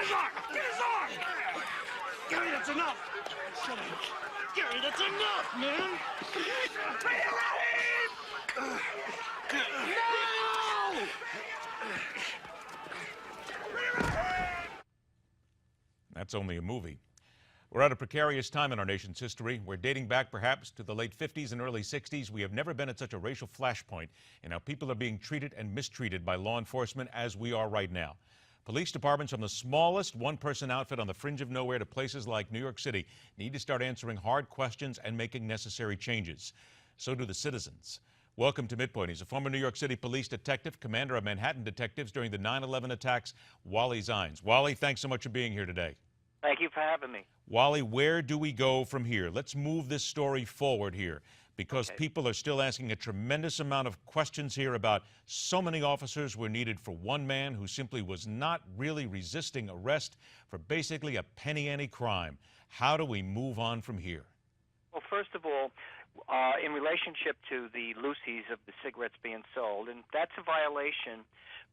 his arm! Get his arm! Gary, that's enough! Shut up. Gary, that's enough, man! Bring him out! No! That's only a movie. We're at a precarious time in our nation's history. We're dating back perhaps to the late 50s and early 60s. We have never been at such a racial flashpoint in how people are being treated and mistreated by law enforcement as we are right now. Police departments from the smallest one-person outfit on the fringe of nowhere to places like New York City need to start answering hard questions and making necessary changes. So do the citizens. Welcome to MidPoint. He's a former New York City police detective, commander of Manhattan Detectives during the 9/11 attacks, Wally Zeins. Wally, thanks so much for being here today. Thank you for having me. Wally, where do we go from here? Let's move this story forward here, because people are still asking a tremendous amount of questions here about so many officers were needed for one man who simply was not really resisting arrest for basically a penny ante crime. How do we move on from here? Well, first of all, in relationship to the loosies of the cigarettes being sold, and that's a violation,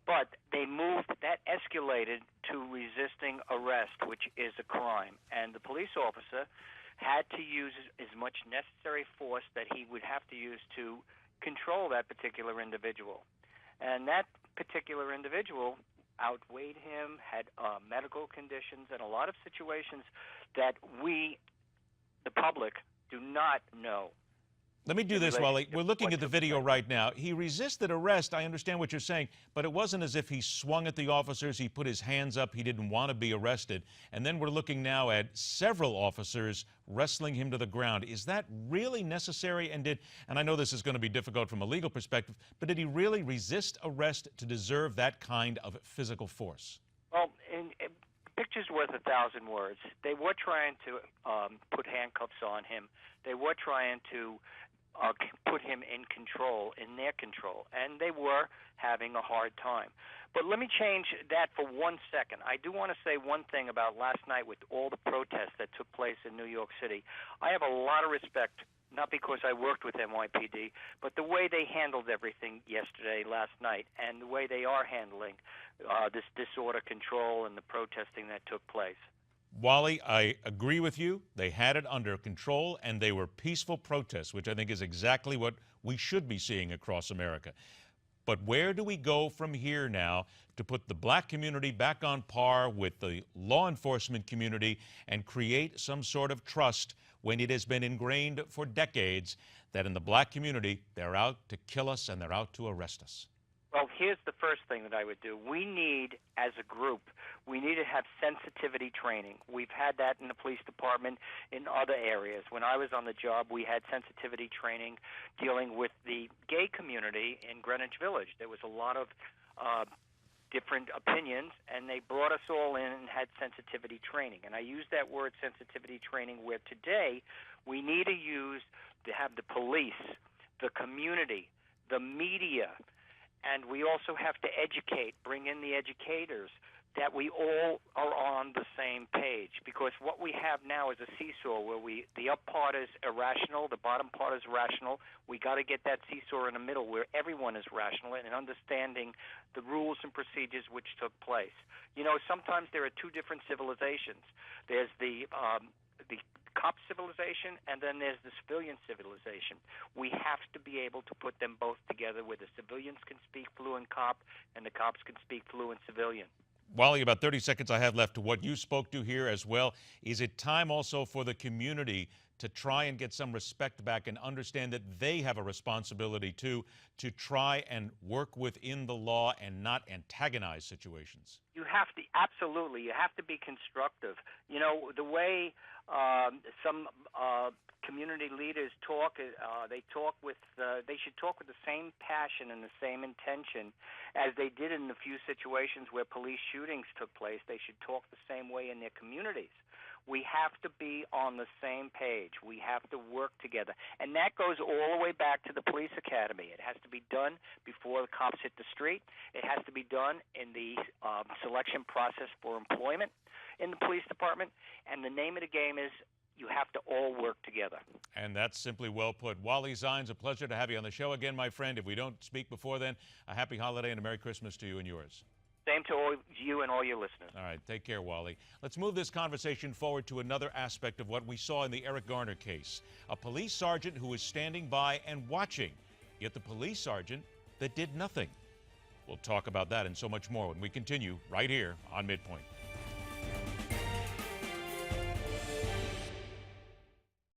but they moved, that escalated to resisting arrest, which is a crime. And the police officer had to use as much necessary force that he would have to use to control that particular individual. And that particular individual outweighed him, had medical conditions, and a lot of situations that we, the public, do not know. Let me do this, Wally. We're looking at the video right now. He resisted arrest. I understand what you're saying, but it wasn't as if he swung at the officers. He put his hands up. He didn't want to be arrested. And then we're looking now at several officers wrestling him to the ground. Is that really necessary? And I know this is going to be difficult from a legal perspective, but did he really resist arrest to deserve that kind of physical force? Well, picture's worth 1,000 words. They were trying to put handcuffs on him. They were trying to put him in control, in their control, and they were having a hard time. But let me change that for 1 second. I do want to say one thing about last night with all the protests that took place in New York City. I have a lot of respect, not because I worked with NYPD, but the way they handled everything yesterday, last night, and the way they are handling this disorder control and the protesting that took place. Wally, I agree with you. They had it under control, and they were peaceful protests, which I think is exactly what we should be seeing across America. But where do we go from here now to put the black community back on par with the law enforcement community and create some sort of trust when it has been ingrained for decades that in the black community they're out to kill us and they're out to arrest us? Well, here's the first thing that I would do. We need, as a group, we need to have sensitivity training. We've had that in the police department in other areas. When I was on the job, we had sensitivity training dealing with the gay community in Greenwich Village. There was a lot of different opinions, and they brought us all in and had sensitivity training. And I use that word sensitivity training where today we need to have the police, the community, the media, and we also have to educate, bring in the educators, that we all are on the same page. Because what we have now is a seesaw where the up part is irrational, the bottom part is rational. We got to get that seesaw in the middle where everyone is rational and understanding the rules and procedures which took place. You know, sometimes there are two different civilizations. There's the cop civilization, and then there's the civilian civilization. We have to be able to put them both together where the civilians can speak fluent cop and the cops can speak fluent civilian. Wally, about 30 seconds I have left to what you spoke to here as well. Is it time also for the community to try and get some respect back and understand that they have a responsibility to try and work within the law and not antagonize situations? You have to, absolutely. You have to be constructive. You know, the way some community leaders talk, they should talk with the same passion and the same intention as they did in the few situations where police shootings took place. They should talk the same way in their communities. We have to be on the same page. We have to work together. And that goes all the way back to the police academy. It has to be done before the cops hit the street. It has to be done in the selection process for employment in the police department. And the name of the game is you have to all work together. And that's simply well put. Wally Zeins, a pleasure to have you on the show again, my friend. If we don't speak before then, a happy holiday and a Merry Christmas to you and yours. Same to all you and all your listeners. All right, take care, Wally. Let's move this conversation forward to another aspect of what we saw in the Eric Garner case. A police sergeant who was standing by and watching, yet the police sergeant that did nothing. We'll talk about that and so much more when we continue right here on MidPoint.